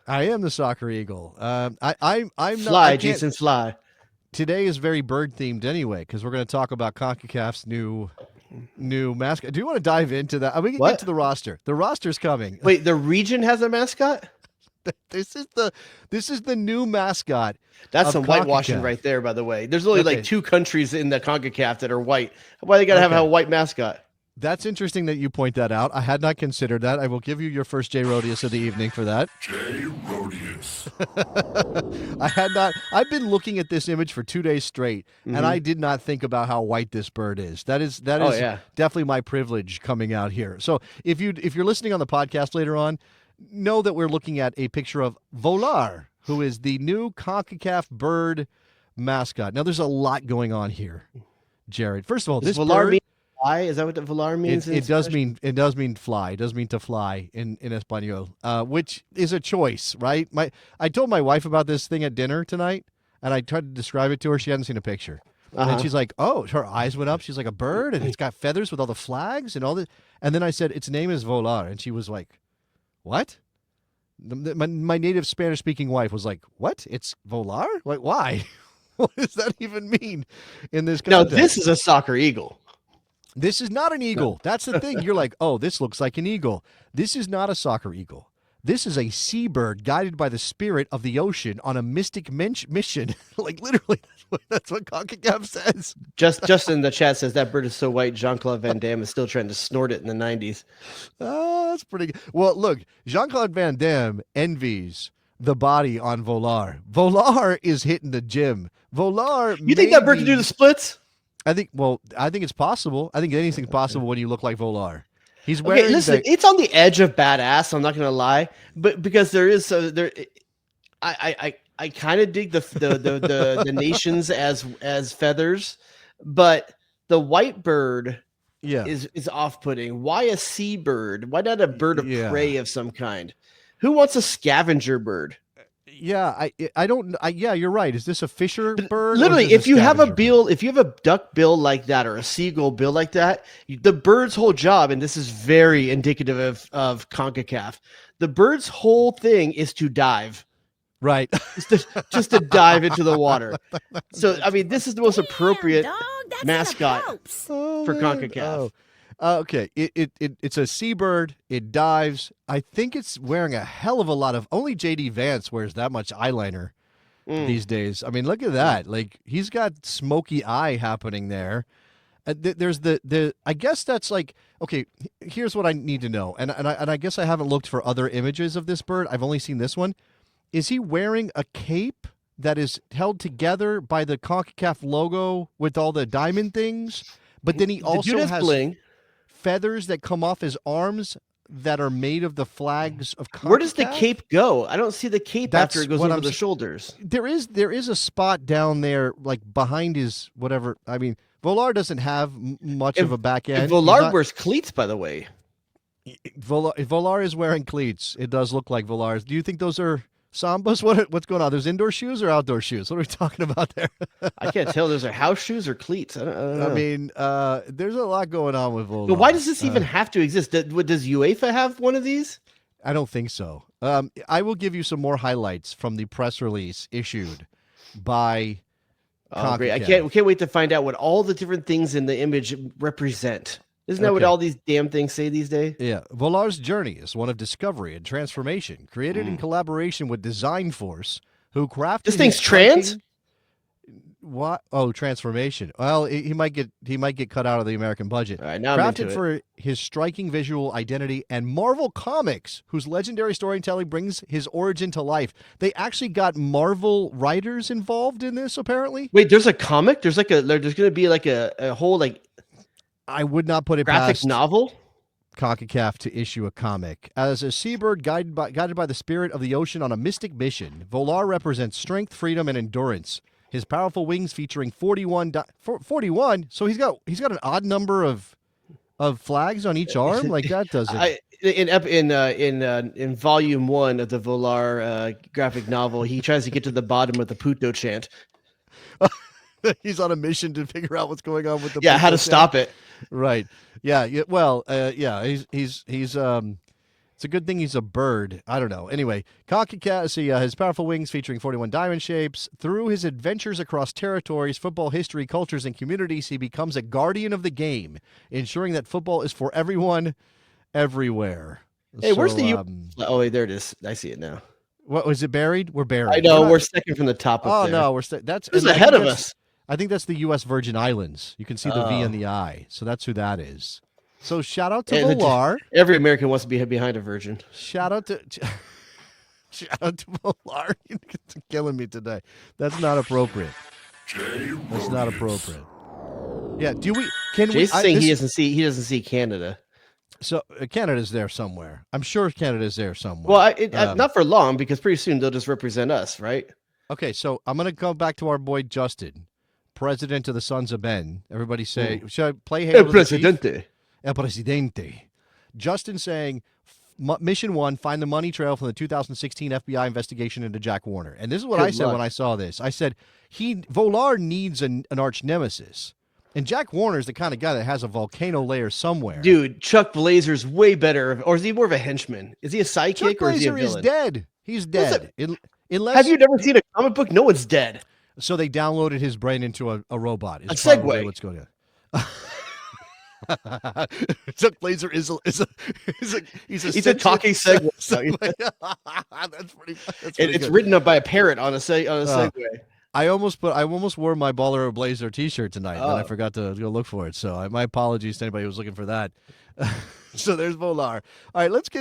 I am the soccer eagle. I'm not. I Fly, can't. Jason, fly. Today is very bird themed anyway because we're going to talk about CONCACAF's new mascot. Do you want to dive into that? We can get to What? the roster. The roster's coming. Wait, the region has a mascot? This is the new mascot That's of some whitewashing CONCACAF. right there, by the way. There's only Okay. like 2 countries in the CONCACAF that are white. Why they got to have a white mascot? That's interesting that you point that out. I had not considered that. I will give you your first J. Rodius of the evening for that. J. Rodius. I had not. I've been looking at this image for 2 days straight, and I did not think about how white this bird is. That is definitely my privilege coming out here. So if you're listening on the podcast later on, know that we're looking at a picture of Volar, who is the new CONCACAF bird mascot. Now, there's a lot going on here, Jared. First of all, this Volar bird. mean fly? Is that what the Volar means? It does mean fly. It does mean to fly in Espanol, which is a choice, right? I told my wife about this thing at dinner tonight, and I tried to describe it to her. She hadn't seen a picture, and she's like, "Oh!" Her eyes went up. She's like, "A bird, and it's got feathers with all the flags and all that." And then I said, "Its name is Volar," and she was like, "What?" My native Spanish-speaking wife was like, "What? It's Volar? Like, why? What does that even mean in this context?" Now, this is a soccer eagle. This is not an eagle. That's the thing. You're like, oh, this looks like an eagle. This is not a soccer eagle. This is a seabird guided by the spirit of the ocean on a mystic mission. Like, literally, that's what CONCACAF says. Just in the chat says that bird is so white, Jean-Claude Van Damme is still trying to snort it in the 90s. That's pretty good. Well, look, Jean-Claude Van Damme envies the body on Volar. Volar is hitting the gym. Volar. You think that bird can do the splits? I think it's possible. I think anything's possible when you look like Volar. He's wearing. Okay, listen, it's on the edge of badass. I'm not gonna lie, but because there is I kind of dig the nations as feathers, but the white bird is off-putting. Why a seabird? Why not a bird of prey of some kind? Who wants a scavenger bird? Yeah, I don't. Yeah, you're right. Is this a fisher bird? Literally, if you have a duck bill like that or a seagull bill like that, the bird's whole job, and this is very indicative of CONCACAF, the bird's whole thing is to dive. Right. just to dive into the water. So, I mean, this is the most appropriate mascot for CONCACAF. Oh. Okay, it's a seabird. It dives. I think it's wearing a hell of a lot of. Only JD Vance wears that much eyeliner these days. I mean, look at that. Like, he's got smoky eye happening there. There's the. I guess that's like, okay. Here's what I need to know, and I guess I haven't looked for other images of this bird. I've only seen this one. Is he wearing a cape that is held together by the CONCACAF logo with all the diamond things? But then he also has bling. Feathers that come off his arms that are made of the flags of CONCACAF? Where does the cape go? I don't see the cape after it goes over the shoulders. There is a spot down there, like behind his whatever. I mean, Volar doesn't have much of a back end. Volar wears cleats, by the way. Volar is wearing cleats. It does look like Volar's. Do you think those are Sambas? What's going on? There's indoor shoes or outdoor shoes? What are we talking about there? I can't tell. Those are house shoes or cleats. I don't know. I mean, there's a lot going on with Volar. But why does this even have to exist? Does UEFA have one of these? I don't think so. I will give you some more highlights from the press release issued by CONCACAF. Great. I can't wait to find out what all the different things in the image represent. Isn't that what all these damn things say these days? Yeah. Volar's journey is one of discovery and transformation, created in collaboration with Design Force, who crafted this thing's trans. What? Oh, transformation. Well, he might get cut out of the American budget. All right, now crafted for his striking visual identity and Marvel Comics, whose legendary storytelling brings his origin to life. They actually got Marvel writers involved in this, apparently. Wait, there's a comic. There's going to be like a whole like. I would not put it graphic past novel CONCACAF to issue a comic. As a seabird guided by the spirit of the ocean on a mystic mission, Volar represents strength, freedom, and endurance. His powerful wings featuring 41. So he's got an odd number of flags on each arm. Like that doesn't. In volume 1 of the Volar graphic novel, he tries to get to the bottom of the Puto chant. He's on a mission to figure out what's going on with the how to stop it. Right. Yeah. Well. Yeah. He's. It's It's a good thing he's a bird. I don't know. Anyway, CONCACAF his powerful wings featuring 41 diamond shapes. Through his adventures across territories, football history, cultures, and communities, he becomes a guardian of the game, ensuring that football is for everyone, everywhere. Hey, where's the Oh, wait, there it is. I see it now. What was it buried? We're buried. I know. We're second from the top. Oh there. no, that's ahead of us. I think that's the U.S. Virgin Islands. You can see the V and the I, so that's who that is. So shout out to Volar. Every American wants to be behind a virgin. Shout out to Volar. You're killing me today. That's not appropriate. That's not appropriate. Yeah. Jason's saying he doesn't see Canada. So Canada's there somewhere. I'm sure Canada's there somewhere. Well, not for long, because pretty soon they'll just represent us, right? Okay, so I'm gonna go back to our boy Justin, president of the Sons of Ben. Everybody say, should I play Hail to the Chief? El Presidente. Justin saying, mission 1, find the money trail from the 2016 FBI investigation into Jack Warner. And this is what I said when I saw this. I said, Volar needs an arch nemesis. And Jack Warner is the kind of guy that has a volcano lair somewhere. Dude, Chuck Blazer's way better. Or is he more of a henchman? Is he a sidekick Chuck or is he a Blazer villain? is dead. He's dead. Have you never seen a comic book? No one's dead. So they downloaded his brain into a robot. A Segway. What's going on? Chuck Blazer he's a talking Segway. That's pretty. It's written up by a parrot on a Segway. I almost wore my Baller or Blazer T-shirt tonight, and I forgot to go look for it. So my apologies to anybody who was looking for that. So there's Volar. All right, let's get